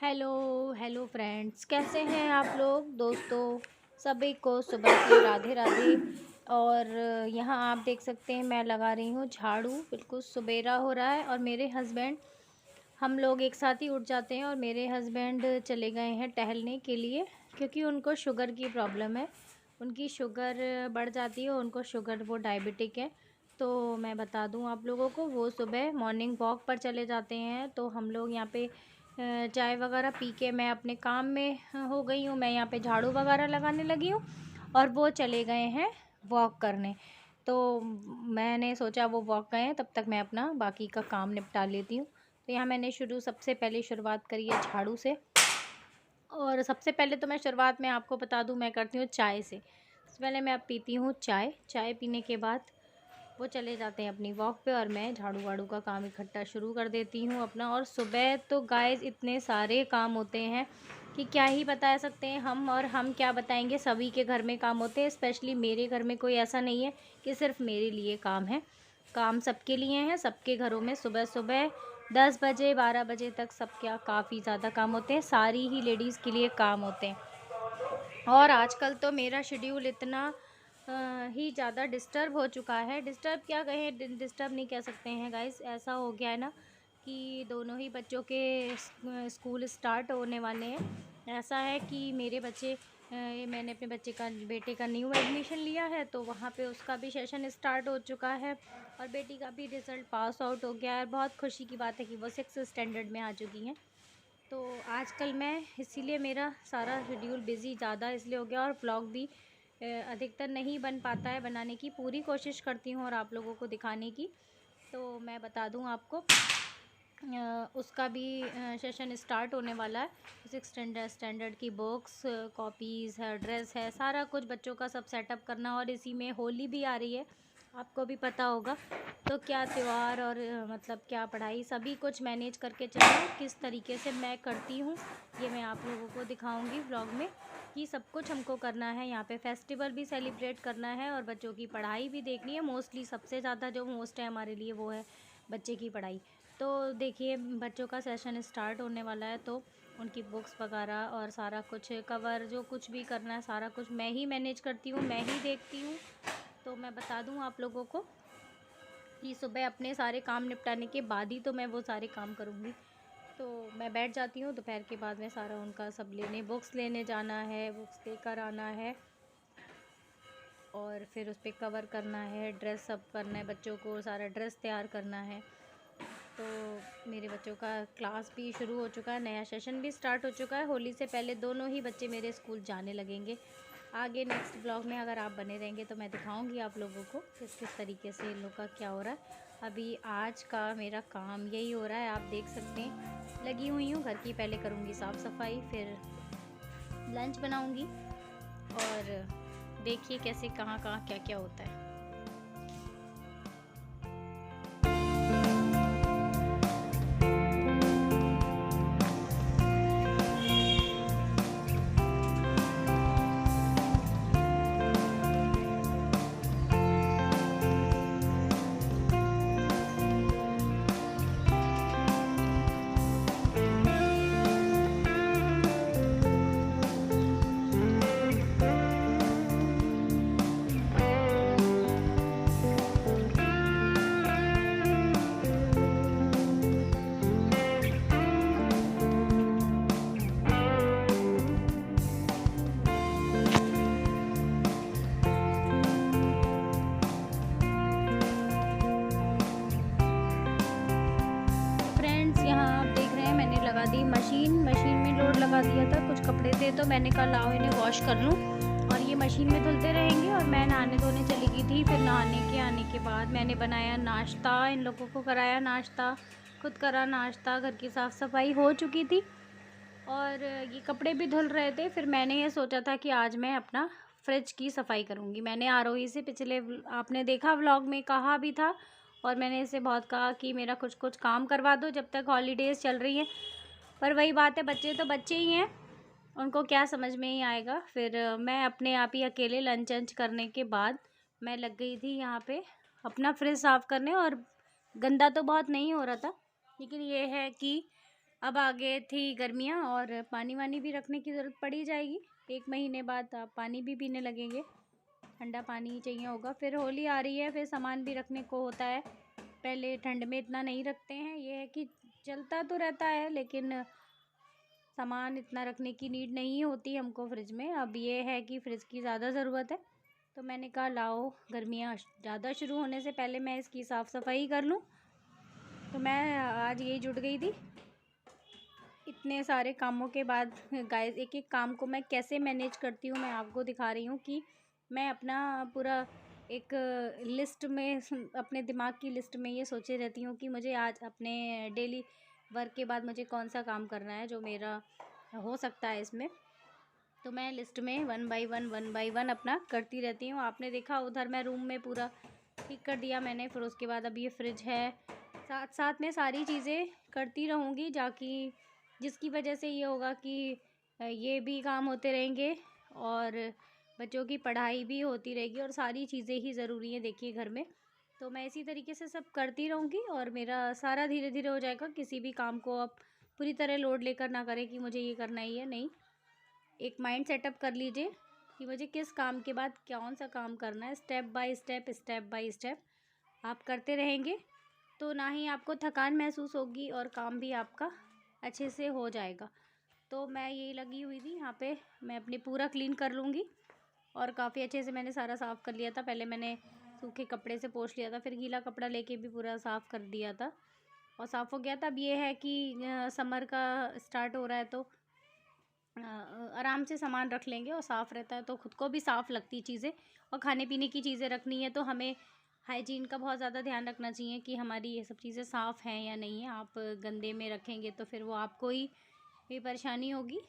Hello hello friends, कैसे हैं आप लोग दोस्तों। सभी को सुबह की राधे राधे। और यहाँ आप देख सकते हैं मैं लगा रही हूँ झाड़ू। बिल्कुल सुबेरा हो रहा है और मेरे हस्बैंड, हम लोग एक साथ ही उठ जाते हैं और मेरे हस्बैंड चले गए हैं टहलने के लिए, क्योंकि उनको शुगर की प्रॉब्लम है। उनकी शुगर बढ़ जाती है, उनको शुगर, वो डायबिटिक है। तो मैं बता दूं आप लोगों को, वो सुबह मॉर्निंग वॉक पर चले जाते हैं। तो हम लोग यहाँ पे चाय वगैरह पी के मैं अपने काम में हो गई हूँ। मैं यहाँ पे झाड़ू वगैरह लगाने लगी हूँ और वो चले गए हैं वॉक करने। तो मैंने सोचा वो वॉक गए हैं, तब तक मैं अपना बाकी का काम निपटा लेती हूँ। तो यहाँ मैंने सबसे पहले शुरुआत करी है झाड़ू से। और सबसे पहले तो मैं शुरुआत में आपको बता दूँ, मैं करती हूँ चाय से। सबसे पहले मैं अब पीती हूँ चाय। चाय पीने के बाद वो चले जाते हैं अपनी वॉक पे और मैं झाड़ू वाड़ू का काम इकट्ठा शुरू कर देती हूँ अपना। और सुबह तो गाइस इतने सारे काम होते हैं कि क्या ही बता सकते हैं हम, और हम क्या बताएंगे, सभी के घर में काम होते हैं। स्पेशली मेरे घर में कोई ऐसा नहीं है कि सिर्फ मेरे लिए काम है। काम सबके लिए हैं। सबके घरों में सुबह सुबह 10 बजे 12 बजे तक सब क्या काफ़ी ज़्यादा काम होते हैं। सारी ही लेडीज़ के लिए काम होते हैं। और आजकल तो मेरा शेड्यूल इतना ही ज़्यादा डिस्टर्ब हो चुका है। डिस्टर्ब क्या कहें, डिस्टर्ब नहीं कह सकते हैं गाइस। ऐसा हो गया है ना कि दोनों ही बच्चों के स्कूल स्टार्ट होने वाले हैं। ऐसा है कि मेरे बच्चे, मैंने अपने बेटे का न्यू एडमिशन लिया है, तो वहाँ पे उसका भी सेशन स्टार्ट हो चुका है। और बेटी का भी रिज़ल्ट पास आउट हो गया है। बहुत खुशी की बात है कि वो 6th स्टैंडर्ड में आ चुकी हैं। तो आजकल मैं, इसीलिए मेरा सारा शेड्यूल बिज़ी ज़्यादा इसलिए हो गया। और व्लॉग भी अधिकतर नहीं बन पाता है। बनाने की पूरी कोशिश करती हूँ और आप लोगों को दिखाने की। तो मैं बता दूँ आपको, उसका भी सेशन स्टार्ट होने वाला है। 6th स्टैंडर्ड की बुक्स, कॉपीज़ है, ड्रेस है, सारा कुछ बच्चों का सब सेटअप करना। और इसी में होली भी आ रही है, आपको भी पता होगा। तो क्या त्यौहार और मतलब क्या पढ़ाई, सभी कुछ मैनेज करके चलना किस तरीके से मैं करती हूँ, ये मैं आप लोगों को दिखाऊंगी व्लॉग में। कि सब कुछ हमको करना है, यहाँ पे फेस्टिवल भी सेलिब्रेट करना है और बच्चों की पढ़ाई भी देखनी है। मोस्टली सबसे ज़्यादा जो मोस्ट है हमारे लिए वो है बच्चे की पढ़ाई। तो देखिए बच्चों का सेशन स्टार्ट होने वाला है, तो उनकी बुक्स वगैरह और सारा कुछ कवर, जो कुछ भी करना है सारा कुछ मैं ही मैनेज करती हूँ, मैं ही देखती हूँ। तो मैं बता दूँ आप लोगों को कि सुबह अपने सारे काम निपटाने के बाद ही तो मैं वो सारे काम करूँगी। तो मैं बैठ जाती हूँ, दोपहर के बाद में सारा उनका सब लेने, बुक्स लेने जाना है, बुक्स लेकर आना है और फिर उस पर कवर करना है, ड्रेस सब करना है, बच्चों को सारा ड्रेस तैयार करना है। तो मेरे बच्चों का क्लास भी शुरू हो चुका है, नया सेशन भी स्टार्ट हो चुका है। होली से पहले दोनों ही बच्चे मेरे स्कूल जाने लगेंगे। आगे नेक्स्ट ब्लॉग में अगर आप बने रहेंगे तो मैं दिखाऊंगी आप लोगों को किस किस तरीके से इन लोग का क्या हो रहा है। अभी आज का मेरा काम यही हो रहा है, आप देख सकते हैं। लगी हुई हूँ घर की, पहले करूँगी साफ़ सफाई, फिर लंच बनाऊँगी और देखिए कैसे कहाँ कहाँ क्या क्या होता है। फ्रेंड्स यहाँ आप देख रहे हैं मैंने लगा दी मशीन में लोड लगा दिया था। कुछ कपड़े थे तो मैंने कहा लाओ इन्हें वॉश कर लूँ और ये मशीन में धुलते रहेंगे। और मैं नहाने धोने चली गई थी। फिर नहाने के आने के बाद मैंने बनाया नाश्ता, इन लोगों को कराया नाश्ता, खुद करा नाश्ता, घर की साफ़ सफाई हो चुकी थी और ये कपड़े भी धुल रहे थे। फिर मैंने ये सोचा था कि आज मैं अपना फ्रिज की सफाई करूँगी। मैंने आरोही से पिछले आपने देखा व्लॉग में कहा भी था और मैंने इसे बहुत कहा कि मेरा कुछ कुछ काम करवा दो जब तक हॉलीडेज़ चल रही हैं। पर वही बात है, बच्चे तो बच्चे ही हैं, उनको क्या समझ में ही आएगा। फिर मैं अपने आप ही अकेले लंच वंच करने के बाद मैं लग गई थी यहाँ पे अपना फ्रिज साफ़ करने। और गंदा तो बहुत नहीं हो रहा था, लेकिन ये है कि अब आगे थी गर्मियाँ और पानी वानी भी रखने की ज़रूरत पड़ी जाएगी। 1 महीने बाद आप पानी भी पीने लगेंगे, ठंडा पानी ही चाहिए होगा। फिर होली आ रही है, फिर सामान भी रखने को होता है। पहले ठंड में इतना नहीं रखते हैं, ये है कि चलता तो रहता है लेकिन सामान इतना रखने की नीड नहीं होती हमको फ्रिज में। अब ये है कि फ्रिज की ज़्यादा ज़रूरत है, तो मैंने कहा लाओ गर्मियाँ ज़्यादा शुरू होने से पहले मैं इसकी साफ़ सफाई कर लूँ। तो मैं आज यही जुट गई थी। इतने सारे कामों के बाद गाइस एक एक काम को मैं कैसे मैनेज करती हूँ, मैं आपको दिखा रही हूँ कि मैं अपना पूरा एक लिस्ट में अपने दिमाग की लिस्ट में ये सोचे रहती हूँ कि मुझे आज अपने डेली वर्क के बाद मुझे कौन सा काम करना है जो मेरा हो सकता है इसमें। तो मैं लिस्ट में 1 बाई 1 अपना करती रहती हूँ। आपने देखा उधर मैं रूम में पूरा ठीक कर दिया मैंने। फिर उसके बाद अब ये फ्रिज है, साथ साथ में सारी चीज़ें करती रहूँगी जाकि जिसकी वजह से ये होगा कि ये भी काम होते रहेंगे और बच्चों की पढ़ाई भी होती रहेगी और सारी चीज़ें ही ज़रूरी हैं देखिए घर में। तो मैं इसी तरीके से सब करती रहूँगी और मेरा सारा धीरे धीरे हो जाएगा। किसी भी काम को आप पूरी तरह लोड लेकर ना करें कि मुझे ये करना ही है, नहीं। एक माइंड सेटअप कर लीजिए कि मुझे किस काम के बाद कौन सा काम करना है। स्टेप बाय स्टेप आप करते रहेंगे तो ना ही आपको थकान महसूस होगी और काम भी आपका अच्छे से हो जाएगा। तो मैं यही लगी हुई थी यहाँ पे, मैं अपनी पूरा क्लीन कर लूँगी। और काफ़ी अच्छे से मैंने सारा साफ़ कर लिया था। पहले मैंने सूखे कपड़े से पोंछ लिया था, फिर गीला कपड़ा लेके भी पूरा साफ़ कर दिया था और साफ़ हो गया था। अब ये है कि समर का स्टार्ट हो रहा है तो आराम से सामान रख लेंगे और साफ़ रहता है तो खुद को भी साफ़ लगती चीज़ें। और खाने पीने की चीज़ें रखनी है तो हमें हाइजीन का बहुत ज़्यादा ध्यान रखना चाहिए कि हमारी ये सब चीज़ें साफ़ हैं या नहीं है। आप गंदे में रखेंगे तो फिर वो आपको ही परेशानी होगी।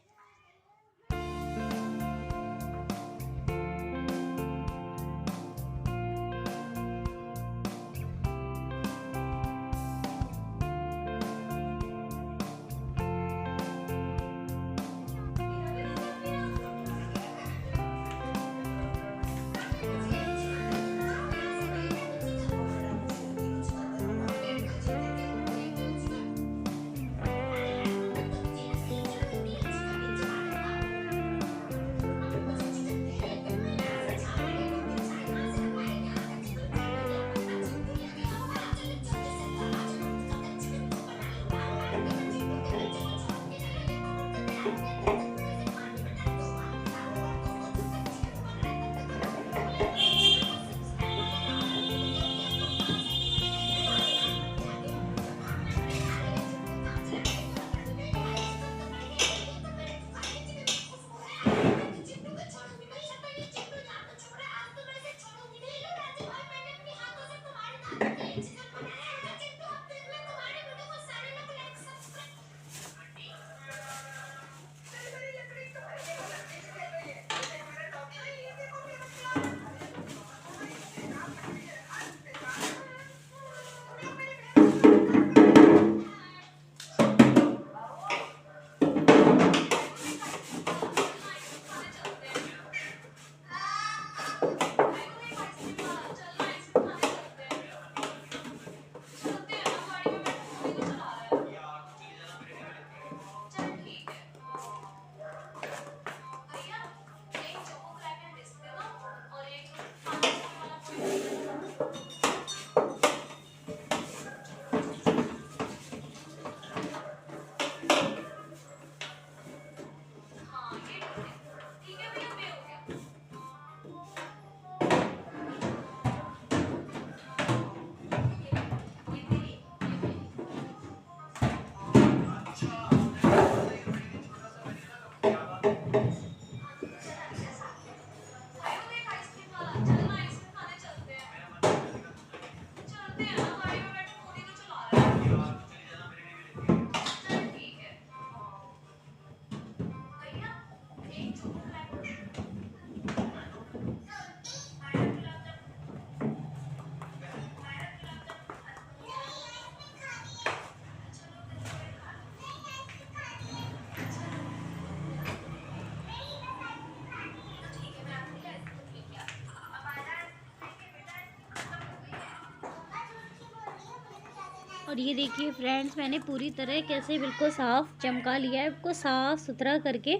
और ये देखिए फ्रेंड्स, मैंने पूरी तरह कैसे बिल्कुल साफ़ चमका लिया है, इसको साफ़ सुथरा करके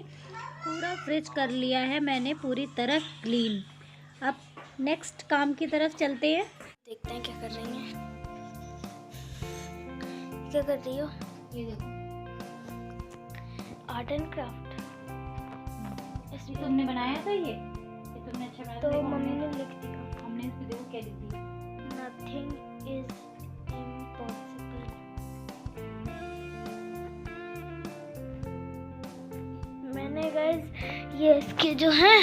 पूरा फ्रिज कर लिया है मैंने पूरी तरह क्लीन। अब नेक्स्ट काम की तरफ चलते हैं। देखते हैं क्या कर रही हैं। क्या कर रही हो? ये देखो, आर्ट एंड क्राफ्ट। इसमें तुमने बनाया था ये तुमने अच्छा बनाया। तो मम्मी ने लिख दिया, हमने इसमें देखो क्या लिख दिया, नथिंग इज इम्पॉसिबल। मैंने गाइस ये इसके जो हैं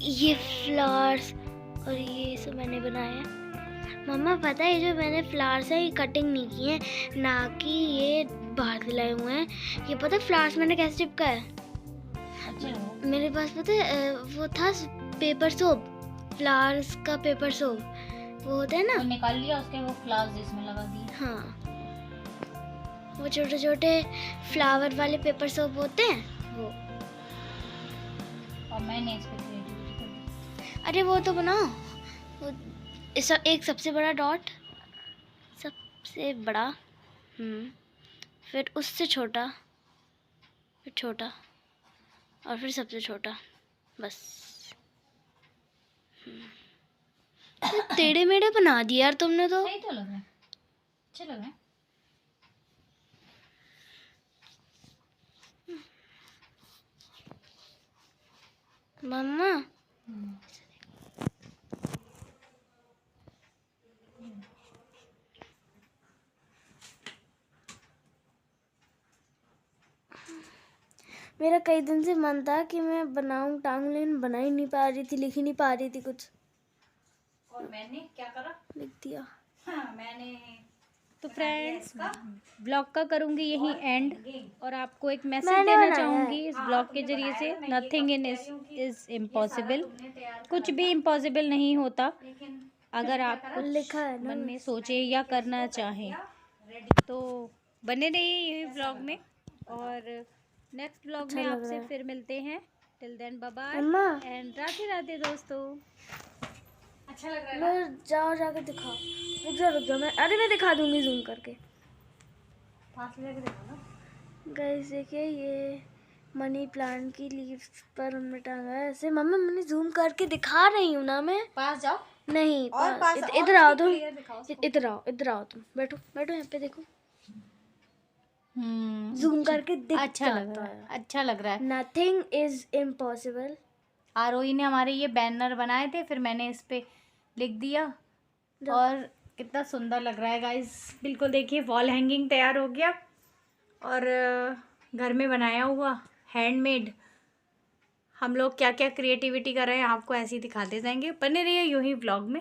ये फ्लावर्स और ये सब मैंने बनाया। मम्मा पता है, ये जो मैंने फ्लावर्स है ये कटिंग नहीं की है, ना कि ये बाहर से लाए हुए हैं। ये पता है फ्लावर्स मैंने कैसे चिपका है? अच्छा मेरे पास पता है वो था पेपर सोप, फ्लावर्स का पेपर सोप वो होता है ना, वो निकाल लिया, उसके वो फ्लावर्स इसमें लगा दिए। हाँ वो छोटे छोटे फ्लावर वाले पेपर सोप होते हैं वो। और मैंने इस पे क्रिएटिविटी कर दी। अरे वो तो बनाओ, वो एक सबसे बड़ा डॉट, सबसे बड़ा, फिर उससे छोटा, फिर छोटा और फिर सबसे छोटा, बस। टेढ़े मेढ़े बना दिया यार तुमने तो। सही तो लग रहा है, अच्छा लग रहा है। मम्मा मेरा कई दिन से मन था कि मैं बनाऊं टांग, लेकिन बना ही नहीं पा रही थी, लिख ही नहीं पा रही थी कुछ। और मैंने क्या करा, लिख दिया। हाँ, मैंने तो फ्रेंड्स ब्लॉग का करूँगी यही एंड, और आपको एक मैसेज मैंने देना बनाया चाहूँगी है। इस ब्लॉग के जरिए से, नथिंग इज़ इम्पॉसिबल। कुछ भी इम्पॉसिबल नहीं होता अगर आप कुछ लिखा है ना मन में सोचे या करना चाहें। तो बने रहिए यही ब्लॉग में, और नेक्स्ट ब्लॉग अच्छा में लग आपसे रहा है। फिर मिलते हैं। टिल देन बाय बाय अम्मा एंड राधे राधे दोस्तों। अच्छा लग रहा है ना? मैं जाओ जाके दिखाओ। रुक जाओ मैं दिखा दूंगी जूम करके। पास लेके देखो ना। गाइस देखिए ये मनी प्लांट की लीव्स पर हमने टांगा है ऐसे। मम्मा मैंने जूम करके दिखा रही हूँ ना मैं। पास जाओ नहीं और पास इधर आओ तुम, क्लियर दिखाओ उसको। इधर आओ तुम, बैठो बैठो यहाँ पे देखो। जूम करके दिख अच्छा लग जाता रहा है। है, अच्छा लग रहा है। Nothing is impossible. आरोही ने हमारे ये बैनर बनाए थे, फिर मैंने इस पे लिख दिया, और कितना सुंदर लग रहा है गाइस। बिल्कुल देखिए, वॉल हैंगिंग तैयार हो गया, और घर में बनाया हुआ हैंडमेड हम लोग क्या क्या क्रिएटिविटी कर रहे हैं आपको ऐसे ही दिखाते जाएंगे। बने रहिए यूं ही ब्लॉग में।